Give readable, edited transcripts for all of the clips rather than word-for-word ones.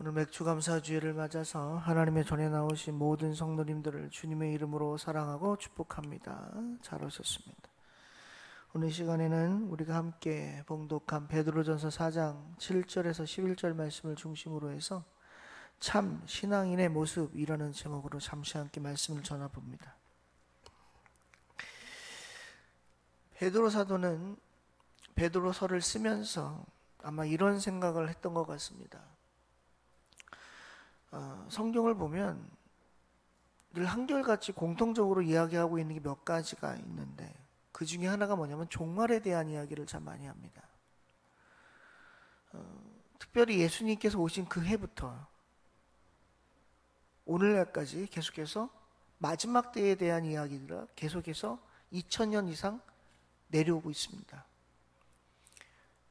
오늘 맥주감사주일을 맞아서 하나님의 전에 나오신 모든 성도님들을 주님의 이름으로 사랑하고 축복합니다. 잘 오셨습니다. 오늘 시간에는 우리가 함께 봉독한 베드로전서 4장 7절에서 11절 말씀을 중심으로 해서 참 신앙인의 모습이라는 제목으로 잠시 함께 말씀을 전해봅니다. 베드로 사도는 베드로서를 쓰면서 아마 이런 생각을 했던 것 같습니다. 성경을 보면 늘 한결같이 공통적으로 이야기하고 있는 게 몇 가지가 있는데 그 중에 하나가 뭐냐면 종말에 대한 이야기를 참 많이 합니다. 특별히 예수님께서 오신 그 해부터 오늘날까지 계속해서 마지막 때에 대한 이야기가 계속해서 2000년 이상 내려오고 있습니다.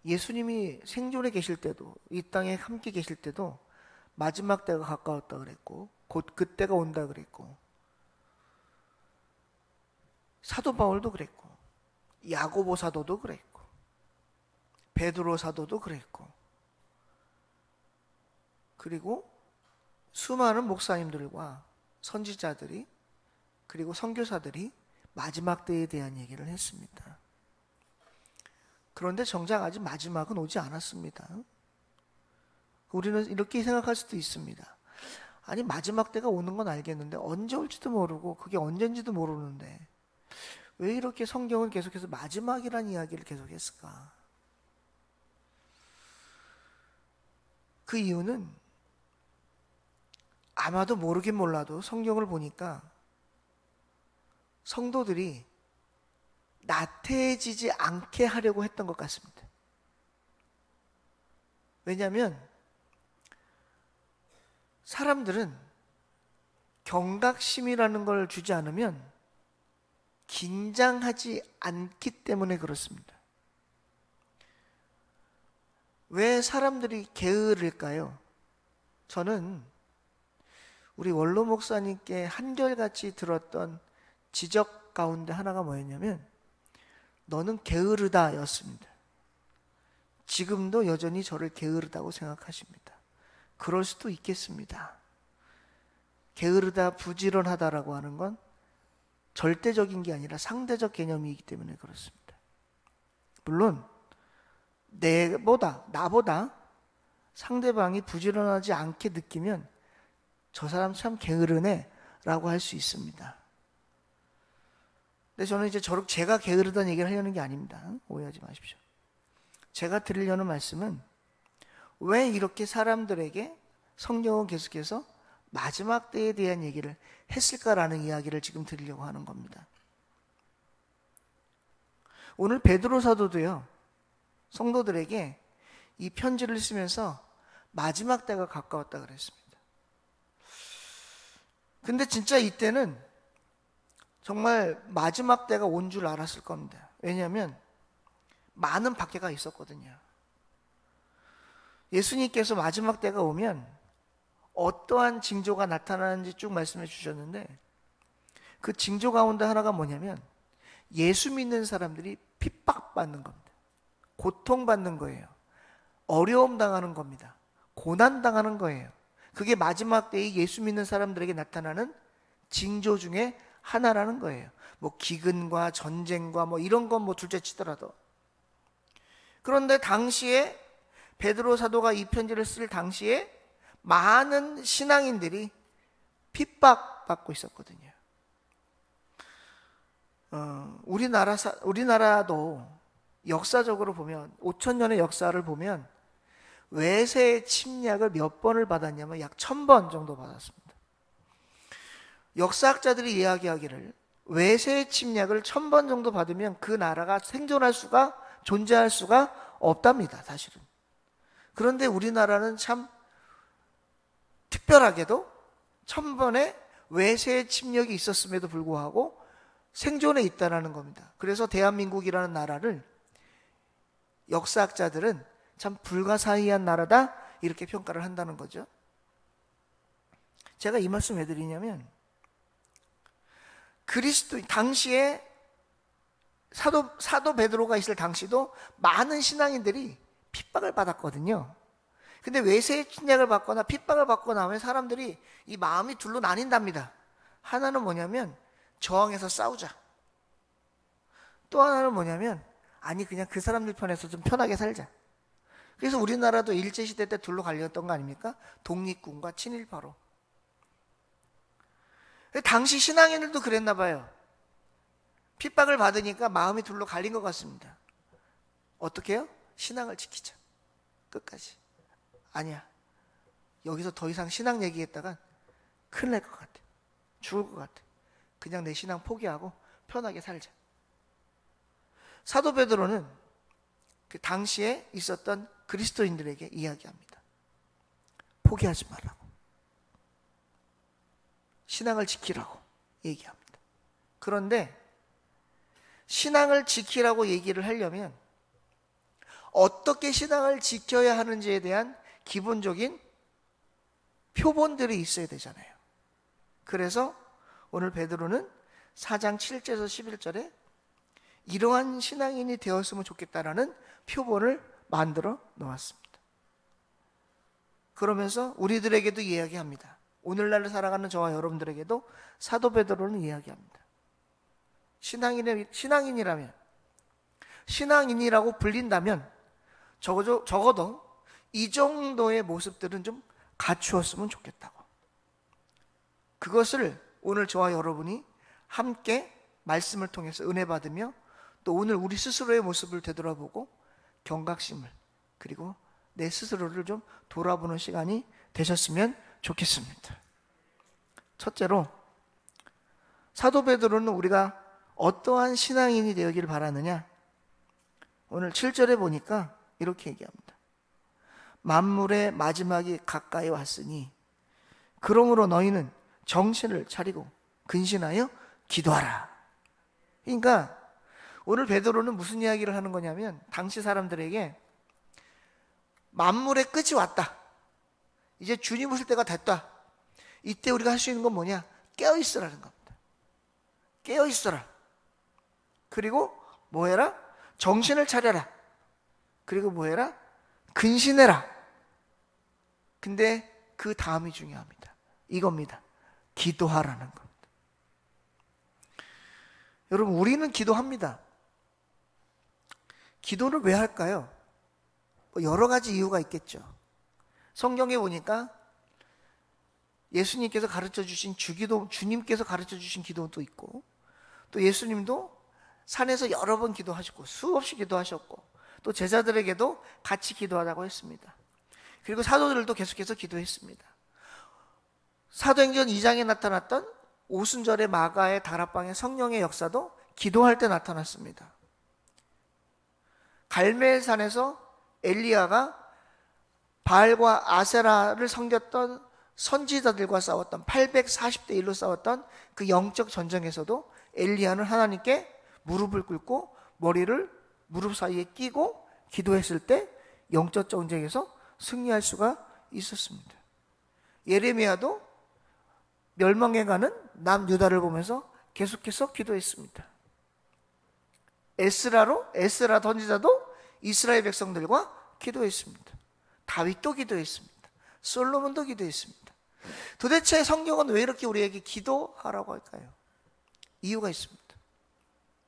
예수님이 생존에 계실 때도, 이 땅에 함께 계실 때도 마지막 때가 가까웠다 그랬고 곧 그때가 온다 그랬고, 사도 바울도 그랬고 야고보 사도도 그랬고 베드로 사도도 그랬고, 그리고 수많은 목사님들과 선지자들이 그리고 선교사들이 마지막 때에 대한 얘기를 했습니다. 그런데 정작 아직 마지막은 오지 않았습니다. 우리는 이렇게 생각할 수도 있습니다. 아니, 마지막 때가 오는 건 알겠는데 언제 올지도 모르고 그게 언젠지도 모르는데 왜 이렇게 성경은 계속해서 마지막이라는 이야기를 계속했을까? 그 이유는 아마도 모르긴 몰라도 성경을 보니까 성도들이 나태해지지 않게 하려고 했던 것 같습니다. 왜냐하면 사람들은 경각심이라는 걸 주지 않으면 긴장하지 않기 때문에 그렇습니다. 왜 사람들이 게으를까요? 저는 우리 원로 목사님께 한결같이 들었던 지적 가운데 하나가 뭐였냐면 너는 게으르다 였습니다. 지금도 여전히 저를 게으르다고 생각하십니다. 그럴 수도 있겠습니다. 게으르다, 부지런하다라고 하는 건 절대적인 게 아니라 상대적 개념이기 때문에 그렇습니다. 물론 나보다 상대방이 부지런하지 않게 느끼면 저 사람 참 게으르네 라고 할 수 있습니다. 근데 저는 이제 제가 게으르다는 얘기를 하려는 게 아닙니다. 오해하지 마십시오. 제가 드리려는 말씀은 왜 이렇게 사람들에게 성경은 계속해서 마지막 때에 대한 얘기를 했을까라는 이야기를 지금 드리려고 하는 겁니다. 오늘 베드로 사도도요, 성도들에게 이 편지를 쓰면서 마지막 때가 가까웠다 그랬습니다. 근데 진짜 이때는 정말 마지막 때가 온 줄 알았을 겁니다. 왜냐하면 많은 박해가 있었거든요. 예수님께서 마지막 때가 오면 어떠한 징조가 나타나는지 쭉 말씀해 주셨는데 그 징조 가운데 하나가 뭐냐면 예수 믿는 사람들이 핍박받는 겁니다. 고통받는 거예요. 어려움 당하는 겁니다. 고난 당하는 거예요. 그게 마지막 때에 예수 믿는 사람들에게 나타나는 징조 중에 하나라는 거예요. 뭐 기근과 전쟁과 뭐 이런 건 뭐 둘째 치더라도. 그런데 당시에 베드로 사도가 이 편지를 쓸 당시에 많은 신앙인들이 핍박받고 있었거든요. 우리나라도 역사적으로 보면 5,000년의 역사를 보면 외세의 침략을 몇 번을 받았냐면 약 1000번 정도 받았습니다. 역사학자들이 이야기하기를 외세의 침략을 1000번 정도 받으면 그 나라가 존재할 수가 없답니다, 사실은. 그런데 우리나라는 참 특별하게도 1000번의 외세의 침략이 있었음에도 불구하고 생존해 있다는 겁니다. 그래서 대한민국이라는 나라를 역사학자들은 참 불가사의한 나라다 이렇게 평가를 한다는 거죠. 제가 이 말씀 왜 드리냐면 당시에 사도 베드로가 있을 당시도 많은 신앙인들이 핍박을 받았거든요. 근데 외세의 침략을 받거나 핍박을 받고 나면 사람들이 이 마음이 둘로 나뉜답니다. 하나는 뭐냐면 저항해서 싸우자. 또 하나는 뭐냐면 아니 그냥 그 사람들 편에서 좀 편하게 살자. 그래서 우리나라도 일제시대 때 둘로 갈렸던 거 아닙니까? 독립군과 친일파로. 당시 신앙인들도 그랬나 봐요. 핍박을 받으니까 마음이 둘로 갈린 것 같습니다. 어떻게 해요? 신앙을 지키자. 끝까지. 아니야. 여기서 더 이상 신앙 얘기했다간 큰일 날 것 같아. 죽을 것 같아. 그냥 내 신앙 포기하고 편하게 살자. 사도 베드로는 그 당시에 있었던 그리스도인들에게 이야기합니다. 포기하지 말라고. 신앙을 지키라고 얘기합니다. 그런데 신앙을 지키라고 얘기를 하려면 어떻게 신앙을 지켜야 하는지에 대한 기본적인 표본들이 있어야 되잖아요. 그래서 오늘 베드로는 4장 7절에서 11절에 이러한 신앙인이 되었으면 좋겠다라는 표본을 만들어 놓았습니다. 그러면서 우리들에게도 이야기합니다. 오늘날 살아가는 저와 여러분들에게도 사도 베드로는 이야기합니다. 신앙인이라면, 신앙인이라고 불린다면 적어도 이 정도의 모습들은 좀 갖추었으면 좋겠다고. 그것을 오늘 저와 여러분이 함께 말씀을 통해서 은혜 받으며 또 오늘 우리 스스로의 모습을 되돌아보고 경각심을 그리고 내 스스로를 좀 돌아보는 시간이 되셨으면 좋겠습니다. 첫째로 사도 베드로는 우리가 어떠한 신앙인이 되기를 바라느냐? 오늘 7절에 보니까 이렇게 얘기합니다. 만물의 마지막이 가까이 왔으니 그러므로 너희는 정신을 차리고 근신하여 기도하라. 그러니까 오늘 베드로는 무슨 이야기를 하는 거냐면 당시 사람들에게 만물의 끝이 왔다. 이제 주님 오실 때가 됐다. 이때 우리가 할 수 있는 건 뭐냐? 깨어있으라는 겁니다. 깨어있어라. 그리고 뭐 해라? 정신을 차려라. 그리고 뭐 해라? 근신해라. 근데 그 다음이 중요합니다. 이겁니다. 기도하라는 겁니다. 여러분, 우리는 기도합니다. 기도를 왜 할까요? 여러 가지 이유가 있겠죠. 성경에 보니까 예수님께서 가르쳐 주신 주기도, 주님께서 가르쳐 주신 기도도 있고, 또 예수님도 산에서 여러 번 기도하셨고, 수없이 기도하셨고, 또 제자들에게도 같이 기도하라고 했습니다. 그리고 사도들도 계속해서 기도했습니다. 사도행전 2장에 나타났던 오순절의 마가의 다락방의 성령의 역사도 기도할 때 나타났습니다. 갈멜산에서 엘리야가 바알과 아세라를 섬겼던 선지자들과 싸웠던 840대 1로 싸웠던 그 영적 전쟁에서도 엘리야는 하나님께 무릎을 꿇고 머리를 무릎 사이에 끼고 기도했을 때 영적 전쟁에서 승리할 수가 있었습니다. 예레미야도 멸망해 가는 남유다를 보면서 계속해서 기도했습니다. 에스라 선지자도 이스라엘 백성들과 기도했습니다. 다윗도 기도했습니다. 솔로몬도 기도했습니다. 도대체 성경은 왜 이렇게 우리에게 기도하라고 할까요? 이유가 있습니다.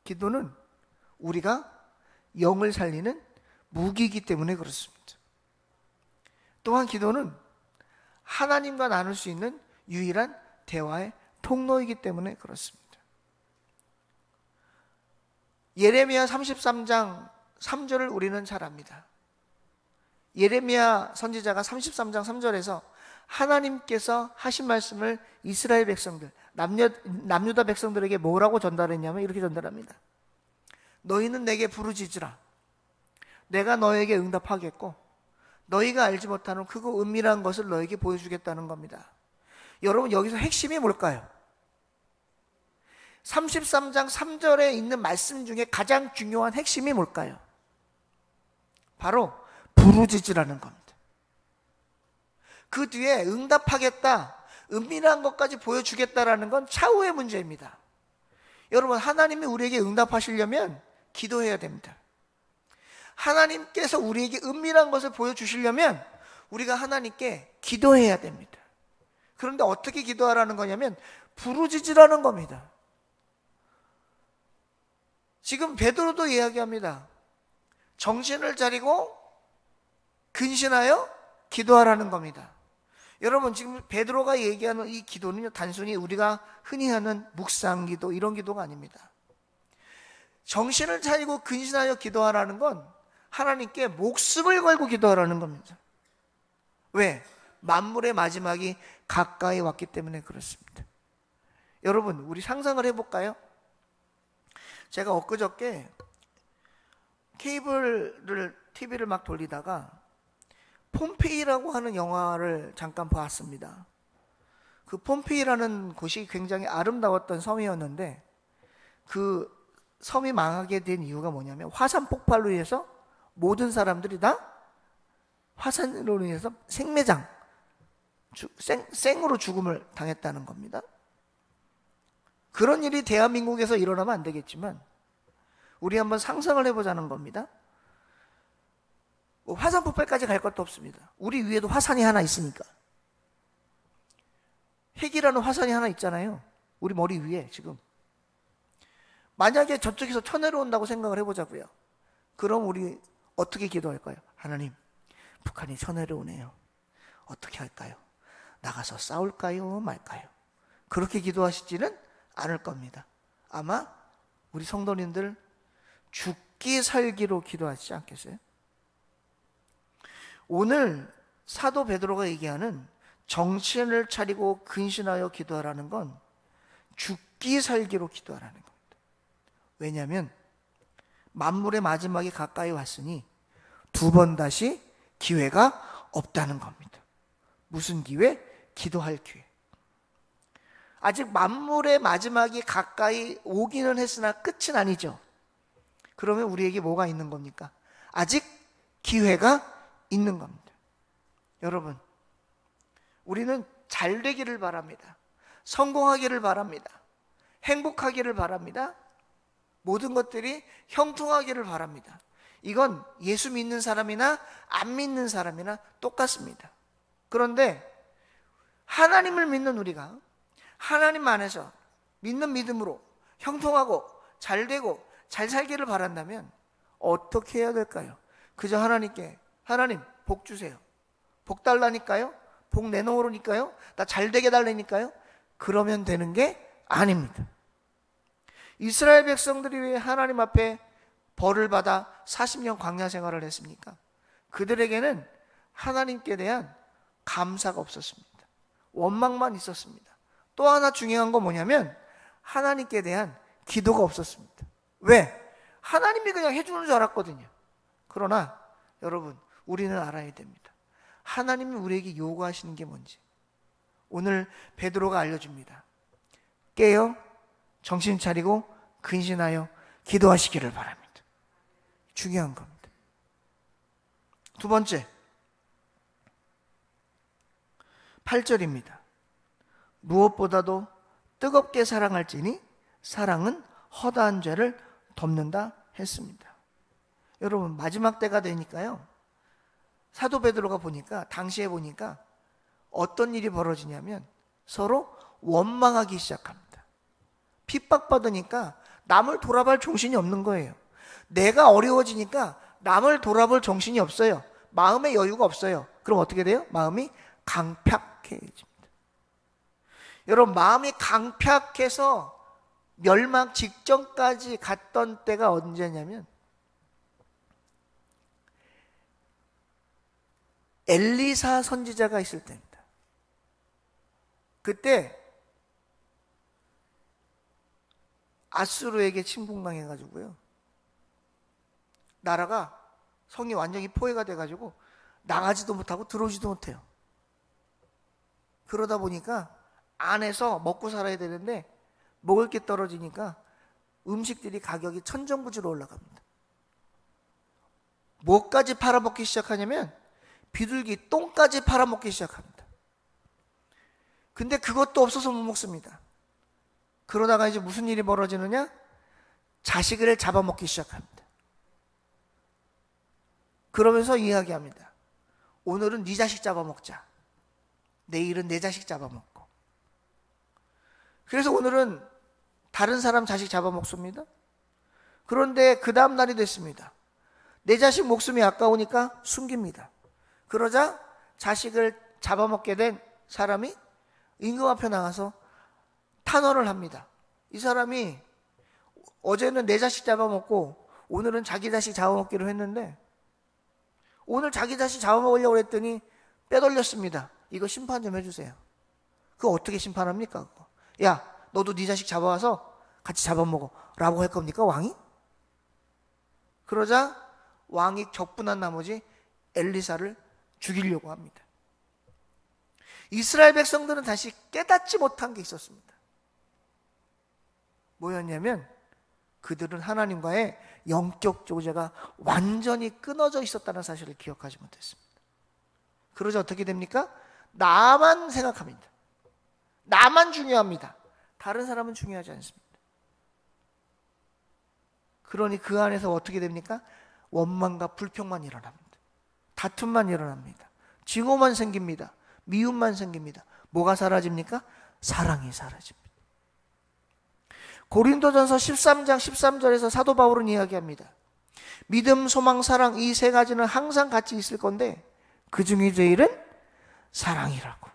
기도는 우리가 영을 살리는 무기이기 때문에 그렇습니다. 또한 기도는 하나님과 나눌 수 있는 유일한 대화의 통로이기 때문에 그렇습니다. 예레미야 33장 3절을 우리는 잘 압니다. 예레미야 선지자가 33장 3절에서 하나님께서 하신 말씀을 이스라엘 백성들, 남유다 백성들에게 뭐라고 전달했냐면 이렇게 전달합니다. 너희는 내게 부르짖으라. 내가 너에게 응답하겠고 너희가 알지 못하는 크고 은밀한 것을 너에게 보여주겠다는 겁니다. 여러분, 여기서 핵심이 뭘까요? 33장 3절에 있는 말씀 중에 가장 중요한 핵심이 뭘까요? 바로 부르짖으라는 겁니다. 그 뒤에 응답하겠다, 은밀한 것까지 보여주겠다라는 건 차후의 문제입니다. 여러분, 하나님이 우리에게 응답하시려면 기도해야 됩니다. 하나님께서 우리에게 은밀한 것을 보여주시려면 우리가 하나님께 기도해야 됩니다. 그런데 어떻게 기도하라는 거냐면 부르짖으라는 겁니다. 지금 베드로도 이야기합니다. 정신을 차리고 근신하여 기도하라는 겁니다. 여러분, 지금 베드로가 얘기하는 이 기도는요, 단순히 우리가 흔히 하는 묵상 기도, 이런 기도가 아닙니다. 정신을 차리고 근신하여 기도하라는 건 하나님께 목숨을 걸고 기도하라는 겁니다. 왜? 만물의 마지막이 가까이 왔기 때문에 그렇습니다. 여러분, 우리 상상을 해볼까요? 제가 엊그저께 TV를 막 돌리다가 폼페이라고 하는 영화를 잠깐 봤습니다. 그 폼페이라는 곳이 굉장히 아름다웠던 섬이었는데 그 섬이 망하게 된 이유가 뭐냐면 화산 폭발로 인해서 모든 사람들이 다 화산으로 인해서 생으로 죽음을 당했다는 겁니다. 그런 일이 대한민국에서 일어나면 안 되겠지만 우리 한번 상상을 해보자는 겁니다. 화산 폭발까지 갈 것도 없습니다. 우리 위에도 화산이 하나 있으니까. 핵이라는 화산이 하나 있잖아요. 우리 머리 위에 지금. 만약에 저쪽에서 쳐내려온다고 생각을 해보자고요. 그럼 우리 어떻게 기도할까요? 하나님, 북한이 쳐내려오네요. 어떻게 할까요? 나가서 싸울까요? 말까요? 그렇게 기도하시지는 않을 겁니다. 아마 우리 성도님들 죽기 살기로 기도하시지 않겠어요? 오늘 사도 베드로가 얘기하는 정신을 차리고 근신하여 기도하라는 건 죽기 살기로 기도하라는 겁니다. 왜냐하면 만물의 마지막이 가까이 왔으니 두 번 다시 기회가 없다는 겁니다. 무슨 기회? 기도할 기회. 아직 만물의 마지막이 가까이 오기는 했으나 끝은 아니죠. 그러면 우리에게 뭐가 있는 겁니까? 아직 기회가 있는 겁니다. 여러분, 우리는 잘 되기를 바랍니다. 성공하기를 바랍니다. 행복하기를 바랍니다. 모든 것들이 형통하기를 바랍니다. 이건 예수 믿는 사람이나 안 믿는 사람이나 똑같습니다. 그런데 하나님을 믿는 우리가 하나님 안에서 믿는 믿음으로 형통하고 잘 되고 잘 살기를 바란다면 어떻게 해야 될까요? 그저 하나님께 하나님 복 주세요. 복 달라니까요? 복 내놓으니까요? 나 잘 되게 달라니까요? 그러면 되는 게 아닙니다. 이스라엘 백성들이 왜 하나님 앞에 벌을 받아 40년 광야 생활을 했습니까? 그들에게는 하나님께 대한 감사가 없었습니다. 원망만 있었습니다. 또 하나 중요한 건 뭐냐면 하나님께 대한 기도가 없었습니다. 왜? 하나님이 그냥 해주는 줄 알았거든요. 그러나 여러분, 우리는 알아야 됩니다. 하나님이 우리에게 요구하시는 게 뭔지 오늘 베드로가 알려줍니다. 깨어 정신 차리고 근신하여 기도하시기를 바랍니다. 중요한 겁니다. 두 번째, 8절입니다. 무엇보다도 뜨겁게 사랑할지니 사랑은 허다한 죄를 덮는다 했습니다. 여러분, 마지막 때가 되니까요, 사도 베드로가 보니까, 당시에 보니까 어떤 일이 벌어지냐면 서로 원망하기 시작합니다. 핍박받으니까 남을 돌아볼 정신이 없는 거예요. 내가 어려워지니까 남을 돌아볼 정신이 없어요. 마음의 여유가 없어요. 그럼 어떻게 돼요? 마음이 강팍해집니다. 여러분, 마음이 강팍해서 멸망 직전까지 갔던 때가 언제냐면 엘리사 선지자가 있을 때입니다. 그때 아수르에게 침공당해가지고요, 나라가 성이 완전히 포획가 돼가지고 나가지도 못하고 들어오지도 못해요. 그러다 보니까 안에서 먹고 살아야 되는데 먹을 게 떨어지니까 음식들이 가격이 천정부지로 올라갑니다. 뭐까지 팔아먹기 시작하냐면 비둘기 똥까지 팔아먹기 시작합니다. 근데 그것도 없어서 못 먹습니다. 그러다가 이제 무슨 일이 벌어지느냐? 자식을 잡아먹기 시작합니다. 그러면서 이야기합니다. 오늘은 네 자식 잡아먹자. 내일은 내 자식 잡아먹고. 그래서 오늘은 다른 사람 자식 잡아먹습니다. 그런데 그 다음 날이 됐습니다. 내 자식 목숨이 아까우니까 숨깁니다. 그러자 자식을 잡아먹게 된 사람이 임금 앞에 나가서 탄원을 합니다. 이 사람이 어제는 내 자식 잡아먹고 오늘은 자기 자식 잡아먹기로 했는데 오늘 자기 자식 잡아먹으려고 했더니 빼돌렸습니다. 이거 심판 좀 해주세요. 그거 어떻게 심판합니까? 그거. 야, 너도 네 자식 잡아와서 같이 잡아먹어 라고 할 겁니까, 왕이? 그러자 왕이 격분한 나머지 엘리사를 죽이려고 합니다. 이스라엘 백성들은 다시 깨닫지 못한 게 있었습니다. 뭐였냐면 그들은 하나님과의 영적 교제가 완전히 끊어져 있었다는 사실을 기억하지 못했습니다. 그러자 어떻게 됩니까? 나만 생각합니다. 나만 중요합니다. 다른 사람은 중요하지 않습니다. 그러니 그 안에서 어떻게 됩니까? 원망과 불평만 일어납니다. 다툼만 일어납니다. 증오만 생깁니다. 미움만 생깁니다. 뭐가 사라집니까? 사랑이 사라집니다. 고린도전서 13장 13절에서 사도 바울은 이야기합니다. 믿음, 소망, 사랑 이 세 가지는 항상 같이 있을 건데 그 중에 제일은 사랑이라고.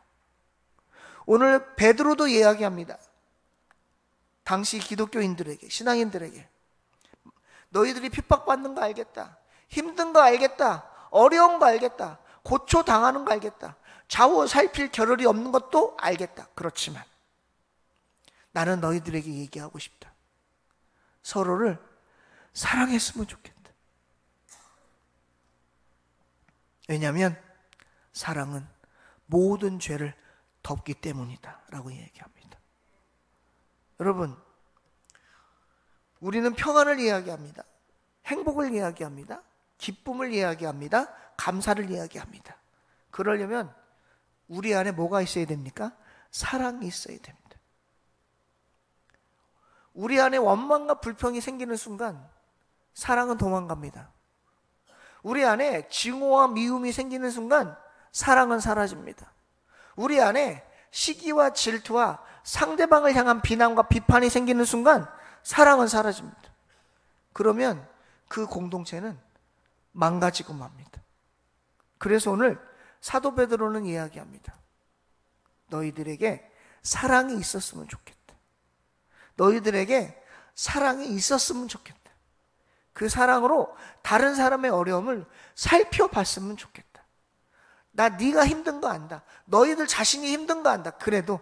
오늘 베드로도 이야기합니다. 당시 기독교인들에게, 신앙인들에게 너희들이 핍박받는 거 알겠다. 힘든 거 알겠다. 어려운 거 알겠다. 고초당하는 거 알겠다. 좌우 살필 겨를이 없는 것도 알겠다. 그렇지만 나는 너희들에게 얘기하고 싶다. 서로를 사랑했으면 좋겠다. 왜냐하면 사랑은 모든 죄를 덮기 때문이다 라고 얘기합니다. 여러분, 우리는 평안을 이야기합니다. 행복을 이야기합니다. 기쁨을 이야기합니다. 감사를 이야기합니다. 그러려면 우리 안에 뭐가 있어야 됩니까? 사랑이 있어야 됩니다. 우리 안에 원망과 불평이 생기는 순간 사랑은 도망갑니다. 우리 안에 증오와 미움이 생기는 순간 사랑은 사라집니다. 우리 안에 시기와 질투와 상대방을 향한 비난과 비판이 생기는 순간 사랑은 사라집니다. 그러면 그 공동체는 망가지고 맙니다. 그래서 오늘 사도 베드로는 이야기합니다. 너희들에게 사랑이 있었으면 좋겠다. 너희들에게 사랑이 있었으면 좋겠다. 그 사랑으로 다른 사람의 어려움을 살펴봤으면 좋겠다. 나 네가 힘든 거 안다. 너희들 자신이 힘든 거 안다. 그래도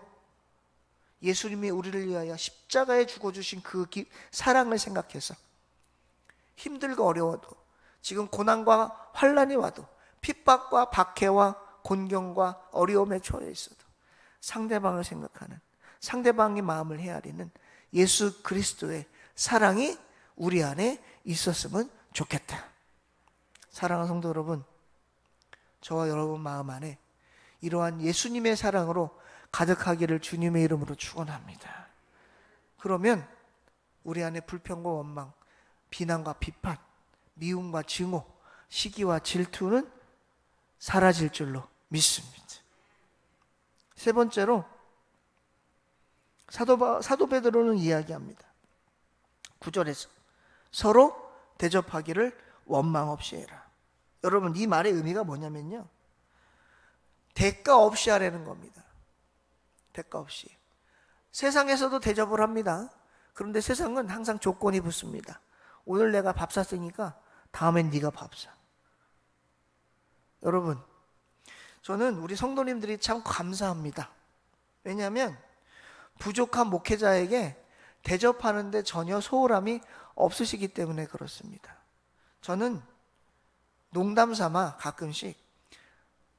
예수님이 우리를 위하여 십자가에 죽어주신 그 사랑을 생각해서 힘들고 어려워도 지금 고난과 환난이 와도 핍박과 박해와 곤경과 어려움에 처해 있어도 상대방을 생각하는, 상대방의 마음을 헤아리는 예수 그리스도의 사랑이 우리 안에 있었으면 좋겠다. 사랑하는 성도 여러분, 저와 여러분 마음 안에 이러한 예수님의 사랑으로 가득하기를 주님의 이름으로 축원합니다. 그러면 우리 안에 불평과 원망, 비난과 비판, 미움과 증오, 시기와 질투는 사라질 줄로 믿습니다. 세 번째로 사도 베드로는 이야기합니다. 9절에서 서로 대접하기를 원망 없이 해라. 여러분, 이 말의 의미가 뭐냐면요, 대가 없이 하라는 겁니다. 대가 없이. 세상에서도 대접을 합니다. 그런데 세상은 항상 조건이 붙습니다. 오늘 내가 밥 샀으니까 다음엔 네가 밥 사. 여러분, 저는 우리 성도님들이 참 감사합니다. 왜냐하면 부족한 목회자에게 대접하는데 전혀 소홀함이 없으시기 때문에 그렇습니다. 저는 농담 삼아 가끔씩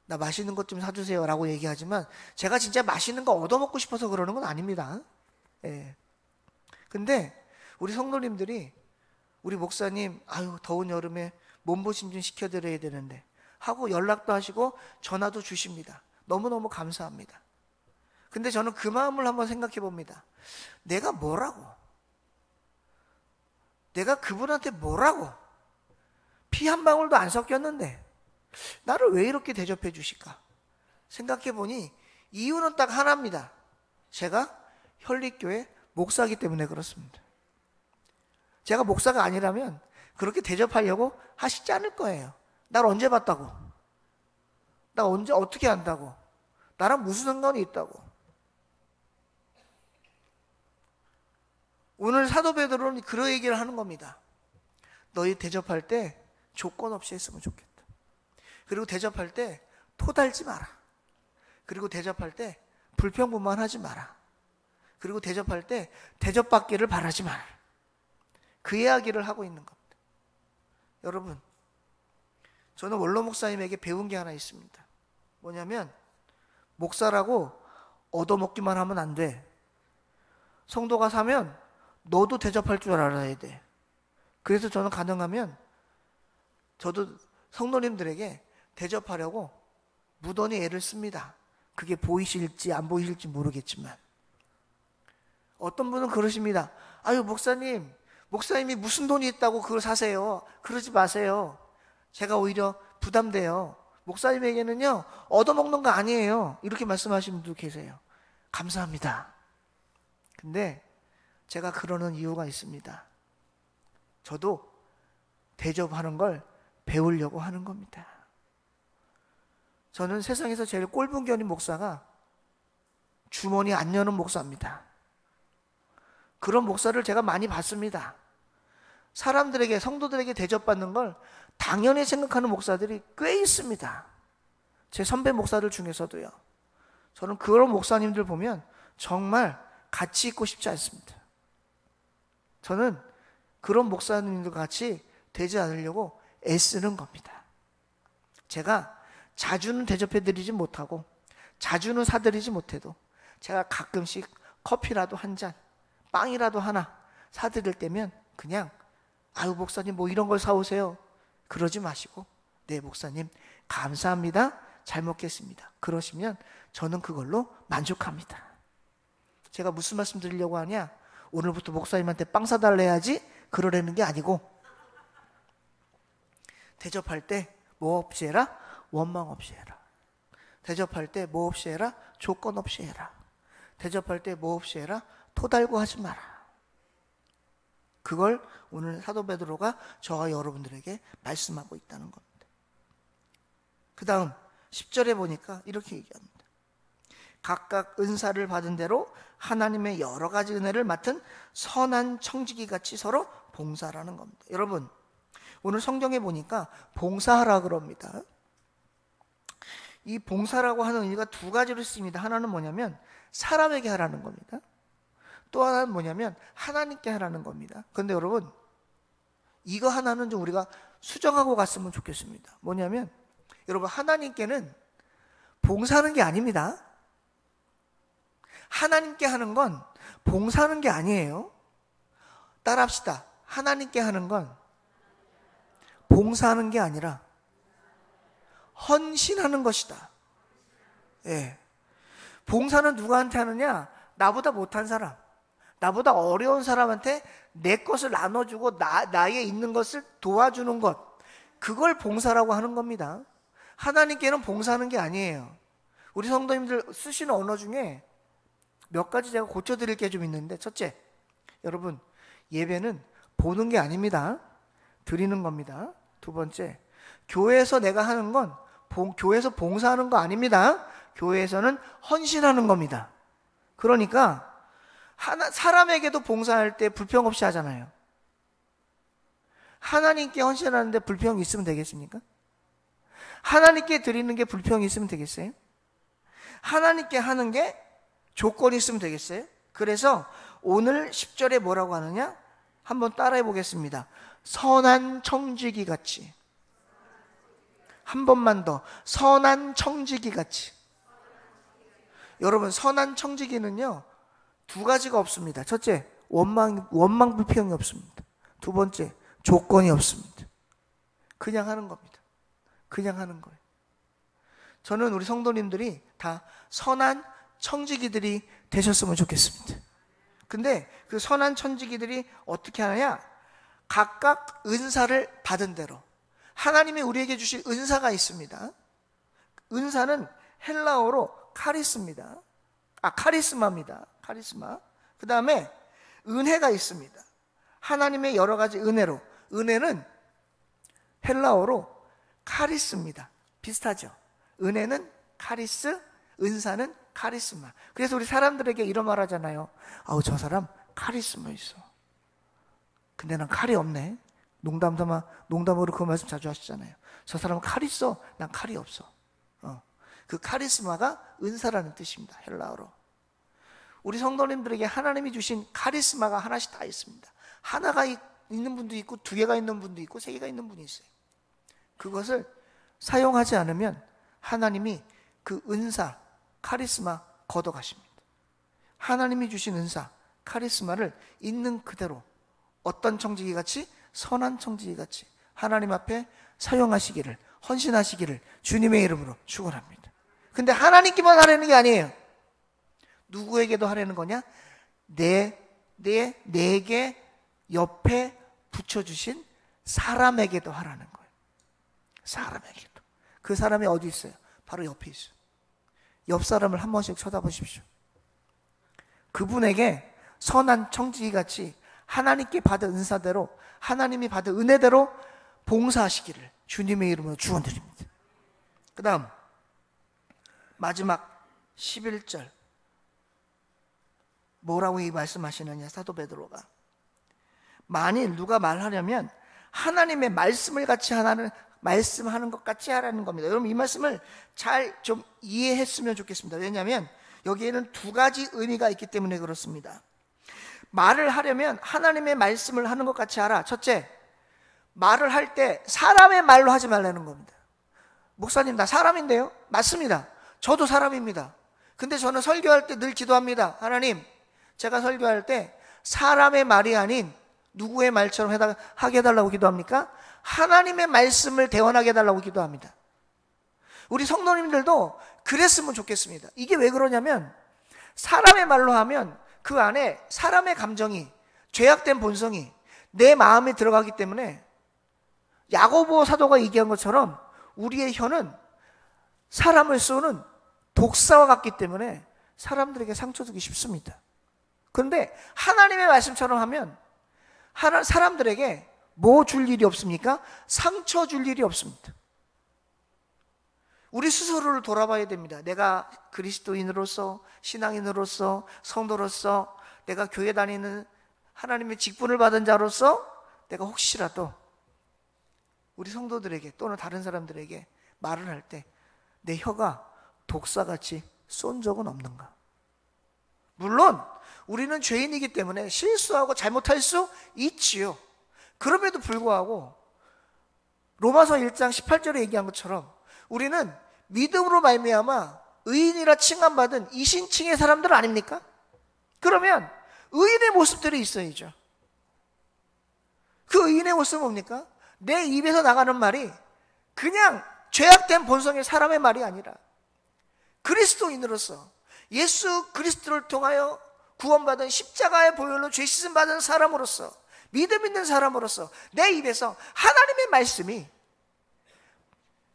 나 맛있는 것 좀 사주세요 라고 얘기하지만 제가 진짜 맛있는 거 얻어먹고 싶어서 그러는 건 아닙니다. 예. 근데 우리 성도님들이 우리 목사님 아유 더운 여름에 몸보신 좀 시켜드려야 되는데 하고 연락도 하시고 전화도 주십니다. 너무너무 감사합니다. 근데 저는 그 마음을 한번 생각해 봅니다. 내가 뭐라고? 내가 그분한테 뭐라고? 피 한 방울도 안 섞였는데 나를 왜 이렇게 대접해 주실까? 생각해 보니 이유는 딱 하나입니다. 제가 현립교회 목사이기 때문에 그렇습니다. 제가 목사가 아니라면 그렇게 대접하려고 하시지 않을 거예요. 날 언제 봤다고? 나 언제 어떻게 안다고? 나랑 무슨 상관이 있다고? 오늘 사도 베드로는 그런 얘기를 하는 겁니다. 너희 대접할 때 조건 없이 했으면 좋겠다. 그리고 대접할 때 토달지 마라. 그리고 대접할 때 불평불만하지 마라. 그리고 대접할 때 대접받기를 바라지 마라. 그 이야기를 하고 있는 겁니다. 여러분, 저는 원로 목사님에게 배운 게 하나 있습니다. 뭐냐면 목사라고 얻어먹기만 하면 안 돼. 성도가 사면 너도 대접할 줄 알아야 돼. 그래서 저는 가능하면 저도 성도님들에게 대접하려고 무던히 애를 씁니다. 그게 보이실지 안 보이실지 모르겠지만 어떤 분은 그러십니다. 아유 목사님이 무슨 돈이 있다고 그걸 사세요. 그러지 마세요. 제가 오히려 부담돼요. 목사님에게는요 얻어먹는 거 아니에요. 이렇게 말씀하시는 분도 계세요. 감사합니다. 근데 제가 그러는 이유가 있습니다. 저도 대접하는 걸 배우려고 하는 겁니다. 저는 세상에서 제일 꼴분견인 목사가 주머니 안 여는 목사입니다. 그런 목사를 제가 많이 봤습니다. 사람들에게, 성도들에게 대접받는 걸 당연히 생각하는 목사들이 꽤 있습니다. 제 선배 목사들 중에서도요. 저는 그런 목사님들 보면 정말 같이 있고 싶지 않습니다. 저는 그런 목사님들 같이 되지 않으려고 애쓰는 겁니다. 제가 자주는 대접해드리지 못하고 자주는 사드리지 못해도 제가 가끔씩 커피라도 한 잔, 빵이라도 하나 사드릴 때면 그냥 아유 목사님 뭐 이런 걸 사오세요. 그러지 마시고 네 목사님 감사합니다. 잘 먹겠습니다. 그러시면 저는 그걸로 만족합니다. 제가 무슨 말씀 드리려고 하냐? 오늘부터 목사님한테 빵 사달래야지 그러려는 게 아니고 대접할 때 뭐 없이 해라? 원망 없이 해라. 대접할 때 뭐 없이 해라? 조건 없이 해라. 대접할 때 뭐 없이 해라? 토달고 하지 마라. 그걸 오늘 사도 베드로가 저와 여러분들에게 말씀하고 있다는 겁니다. 그 다음 10절에 보니까 이렇게 얘기합니다. 각각 은사를 받은 대로 하나님의 여러 가지 은혜를 맡은 선한 청지기 같이 서로 봉사라는 겁니다. 여러분 오늘 성경에 보니까 봉사하라 그럽니다. 이 봉사라고 하는 의미가 두 가지로 쓰입니다. 하나는 뭐냐면 사람에게 하라는 겁니다. 또 하나는 뭐냐면 하나님께 하라는 겁니다. 그런데 여러분 이거 하나는 좀 우리가 수정하고 갔으면 좋겠습니다. 뭐냐면 여러분 하나님께는 봉사하는 게 아닙니다. 하나님께 하는 건 봉사하는 게 아니에요. 따라합시다. 하나님께 하는 건 봉사하는 게 아니라 헌신하는 것이다. 예. 봉사는 누구한테 하느냐? 나보다 못한 사람, 나보다 어려운 사람한테 내 것을 나눠주고 나에 있는 것을 도와주는 것, 그걸 봉사라고 하는 겁니다. 하나님께는 봉사하는 게 아니에요. 우리 성도님들 쓰시는 언어 중에 몇 가지 제가 고쳐드릴 게 좀 있는데, 첫째, 여러분 예배는 보는 게 아닙니다. 드리는 겁니다. 두 번째, 교회에서 내가 하는 건 교회에서 봉사하는 거 아닙니다. 교회에서는 헌신하는 겁니다. 그러니까 사람에게도 봉사할 때 불평 없이 하잖아요. 하나님께 헌신하는데 불평이 있으면 되겠습니까? 하나님께 드리는 게 불평이 있으면 되겠어요? 하나님께 하는 게 조건이 있으면 되겠어요? 그래서 오늘 10절에 뭐라고 하느냐? 한번 따라해 보겠습니다. 선한 청지기 같이. 한 번만 더. 선한 청지기 같이. 여러분 선한 청지기는요 두 가지가 없습니다. 첫째, 원망 불평이 없습니다. 두 번째, 조건이 없습니다. 그냥 하는 겁니다. 그냥 하는 거예요. 저는 우리 성도님들이 다 선한 청지기들이 되셨으면 좋겠습니다. 근데 그 선한 청지기들이 어떻게 하느냐? 각각 은사를 받은 대로 하나님이 우리에게 주실 은사가 있습니다. 은사는 헬라어로 카리스마입니다. 카리스마. 그 다음에 은혜가 있습니다. 하나님의 여러 가지 은혜로. 은혜는 헬라어로 카리스입니다. 비슷하죠? 은혜는 카리스, 은사는 카리스마. 그래서 우리 사람들에게 이런 말 하잖아요. 아우, 저 사람 카리스마 있어. 근데 난 칼이 없네. 농담으로 그 말씀 자주 하시잖아요. 저 사람은 칼이 있어. 난 칼이 없어. 그 카리스마가 은사라는 뜻입니다. 헬라어로. 우리 성도님들에게 하나님이 주신 카리스마가 하나씩 다 있습니다. 하나가 있는 분도 있고, 두 개가 있는 분도 있고, 세 개가 있는 분이 있어요. 그것을 사용하지 않으면 하나님이 그 은사, 카리스마 걷어가십니다. 하나님이 주신 은사, 카리스마를 있는 그대로 어떤 청지기같이, 선한 청지기같이 하나님 앞에 사용하시기를, 헌신하시기를 주님의 이름으로 축원합니다. 근데 하나님께만 하라는 게 아니에요. 누구에게도 하라는 거냐? 내게 옆에 붙여주신 사람에게도 하라는 거예요. 사람에게도. 그 사람이 어디 있어요? 바로 옆에 있어요. 옆 사람을 한 번씩 쳐다보십시오. 그분에게 선한 청지기같이 하나님께 받은 은사대로, 하나님이 받은 은혜대로 봉사하시기를 주님의 이름으로 축원드립니다. 그 다음 마지막 11절 뭐라고 이 말씀하시느냐, 사도 베드로가. 만일 누가 말하려면 하나님의 말씀을 같이 말씀하는 것 같이 하라는 겁니다. 여러분, 이 말씀을 잘 좀 이해했으면 좋겠습니다. 왜냐하면 여기에는 두 가지 의미가 있기 때문에 그렇습니다. 말을 하려면 하나님의 말씀을 하는 것 같이 하라. 첫째, 말을 할 때 사람의 말로 하지 말라는 겁니다. 목사님, 나 사람인데요? 맞습니다. 저도 사람입니다. 근데 저는 설교할 때 늘 기도합니다. 하나님, 제가 설교할 때 사람의 말이 아닌 누구의 말처럼 하게 해달라고 기도합니까? 하나님의 말씀을 대원하게 해달라고 기도합니다. 우리 성도님들도 그랬으면 좋겠습니다. 이게 왜 그러냐면, 사람의 말로 하면 그 안에 사람의 감정이, 죄악된 본성이 내 마음에 들어가기 때문에 야고보 사도가 얘기한 것처럼 우리의 혀는 사람을 쏘는 독사와 같기 때문에 사람들에게 상처 주기 쉽습니다. 그런데 하나님의 말씀처럼 하면 사람들에게 뭐 줄 일이 없습니까? 상처 줄 일이 없습니다. 우리 스스로를 돌아봐야 됩니다. 내가 그리스도인으로서, 신앙인으로서, 성도로서, 내가 교회 다니는 하나님의 직분을 받은 자로서 내가 혹시라도 우리 성도들에게 또는 다른 사람들에게 말을 할 때 내 혀가 독사같이 쏜 적은 없는가? 물론 우리는 죄인이기 때문에 실수하고 잘못할 수 있지요. 그럼에도 불구하고 로마서 1장 18절에 얘기한 것처럼 우리는 믿음으로 말미암아 의인이라 칭함받은 이신칭의 사람들 아닙니까? 그러면 의인의 모습들이 있어야죠. 그 의인의 모습은 뭡니까? 내 입에서 나가는 말이 그냥 죄악된 본성의 사람의 말이 아니라 그리스도인으로서 예수 그리스도를 통하여 구원받은 십자가의 보혈로 죄 씻음 받은 사람으로서, 믿음 있는 사람으로서 내 입에서 하나님의 말씀이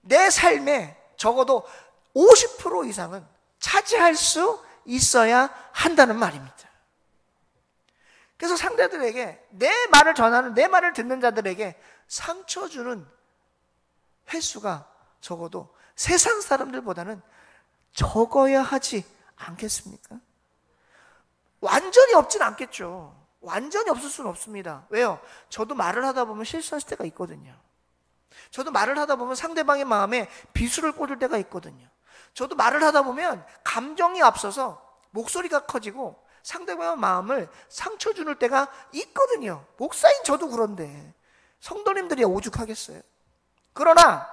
내 삶에 적어도 50% 이상은 차지할 수 있어야 한다는 말입니다. 그래서 상대들에게 내 말을 전하는, 내 말을 듣는 자들에게 상처 주는 횟수가 적어도 세상 사람들보다는 적어야 하지 않겠습니까? 완전히 없진 않겠죠. 완전히 없을 수는 없습니다. 왜요? 저도 말을 하다 보면 실수할 때가 있거든요. 저도 말을 하다 보면 상대방의 마음에 비수를 꽂을 때가 있거든요. 저도 말을 하다 보면 감정이 앞서서 목소리가 커지고 상대방의 마음을 상처 주는 때가 있거든요. 목사인 저도 그런데 성도님들이 오죽하겠어요. 그러나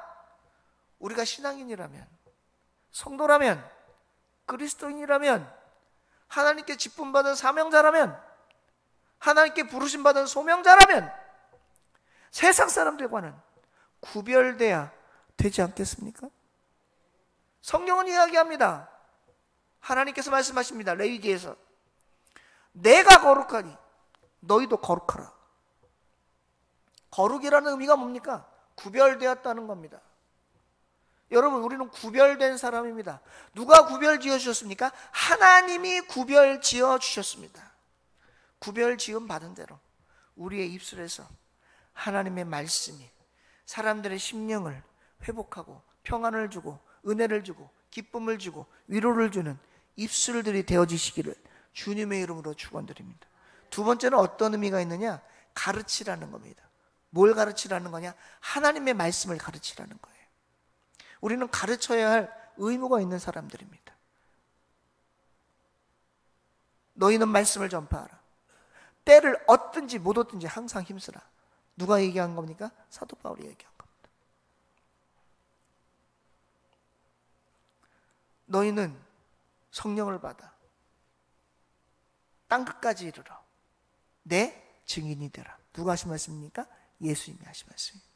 우리가 신앙인이라면, 성도라면, 그리스도인이라면, 하나님께 직분받은 사명자라면, 하나님께 부르심받은 소명자라면 세상 사람들과는 구별돼야 되지 않겠습니까? 성경은 이야기합니다. 하나님께서 말씀하십니다. 레위기에서 내가 거룩하니 너희도 거룩하라. 거룩이라는 의미가 뭡니까? 구별되었다는 겁니다. 여러분, 우리는 구별된 사람입니다. 누가 구별 지어 주셨습니까? 하나님이 구별 지어 주셨습니다. 구별 지음 받은 대로 우리의 입술에서 하나님의 말씀이 사람들의 심령을 회복하고 평안을 주고 은혜를 주고 기쁨을 주고 위로를 주는 입술들이 되어지시기를 주님의 이름으로 축원드립니다. 두 번째는 어떤 의미가 있느냐? 가르치라는 겁니다. 뭘 가르치라는 거냐? 하나님의 말씀을 가르치라는 거예요. 우리는 가르쳐야 할 의무가 있는 사람들입니다. 너희는 말씀을 전파하라. 때를 얻든지 못 얻든지 항상 힘쓰라. 누가 얘기한 겁니까? 사도 바울이 얘기한 겁니다. 너희는 성령을 받아 땅끝까지 이르러 내 증인이 되라. 누가 하신 말씀입니까? 예수님이 하신 말씀입니다.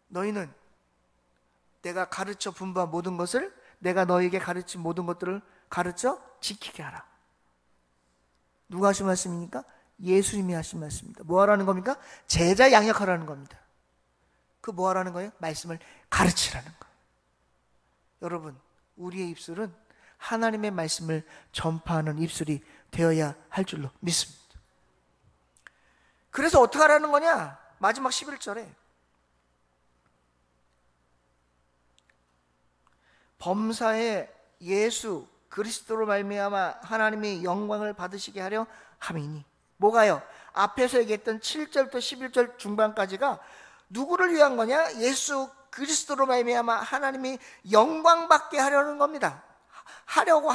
너희는 내가 가르쳐 분부한 모든 것을, 내가 너에게 가르친 모든 것들을 가르쳐 지키게 하라. 누가 하신 말씀입니까? 예수님이 하신 말씀입니다. 뭐 하라는 겁니까? 제자 양육하라는 겁니다. 그 뭐 하라는 거예요? 말씀을 가르치라는 거예요. 여러분, 우리의 입술은 하나님의 말씀을 전파하는 입술이 되어야 할 줄로 믿습니다. 그래서 어떻게 하라는 거냐? 마지막 11절에 범사에 예수 그리스도로 말미암아 하나님의 영광을 받으시게 하려 함이니. 뭐가요? 앞에서 얘기했던 7절부터 11절 중반까지가 누구를 위한 거냐? 예수 그리스도로 말미암아 하나님이 영광 받게 하려는 겁니다. 하려고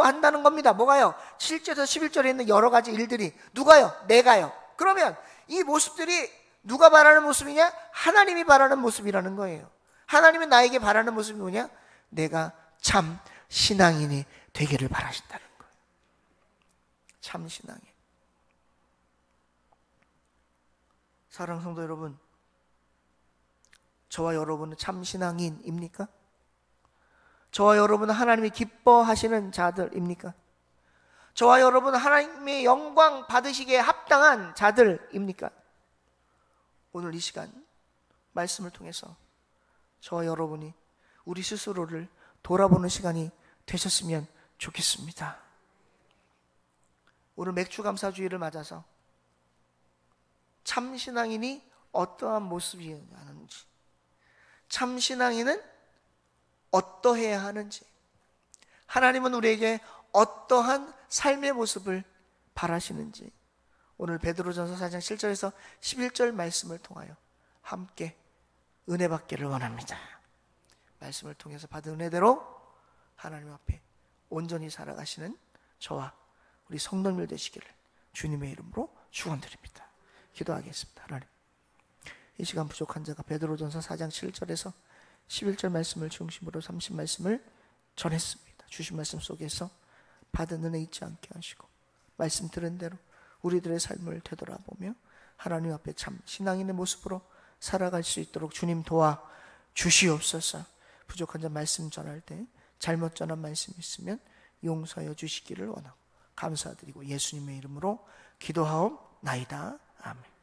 한다는 겁니다. 뭐가요? 7절에서 11절에 있는 여러 가지 일들이 누가요? 내가요. 그러면 이 모습들이 누가 바라는 모습이냐? 하나님이 바라는 모습이라는 거예요. 하나님이 나에게 바라는 모습이 뭐냐? 내가 참 신앙인이 되기를 바라신다는 거예요. 참 신앙인. 사랑하는 성도 여러분, 저와 여러분은 참 신앙인입니까? 저와 여러분은 하나님이 기뻐하시는 자들입니까? 저와 여러분은 하나님의 영광 받으시기에 합당한 자들입니까? 오늘 이 시간 말씀을 통해서 저와 여러분이 우리 스스로를 돌아보는 시간이 되셨으면 좋겠습니다. 오늘 맥주감사주의를 맞아서 참신앙인이 어떠한 모습이었는지, 참신앙인은 어떠해야 하는지, 하나님은 우리에게 어떠한 삶의 모습을 바라시는지 오늘 베드로전서 4장 7절에서 11절 말씀을 통하여 함께 은혜 받기를 원합니다. 말씀을 통해서 받은 은혜대로 하나님 앞에 온전히 살아가시는 저와 우리 성도님들 되시기를 주님의 이름으로 축원드립니다. 기도하겠습니다. 하나님, 이 시간 부족한 자가 베드로전서 4장 7절에서 11절 말씀을 중심으로 30 말씀을 전했습니다. 주신 말씀 속에서 받은 은혜 잊지 않게 하시고 말씀 들은 대로 우리들의 삶을 되돌아보며 하나님 앞에 참 신앙인의 모습으로 살아갈 수 있도록 주님 도와 주시옵소서. 부족한 자 말씀 전할 때 잘못 전한 말씀 있으면 용서하여 주시기를 원하고 감사드리고 예수님의 이름으로 기도하옵나이다. 아멘.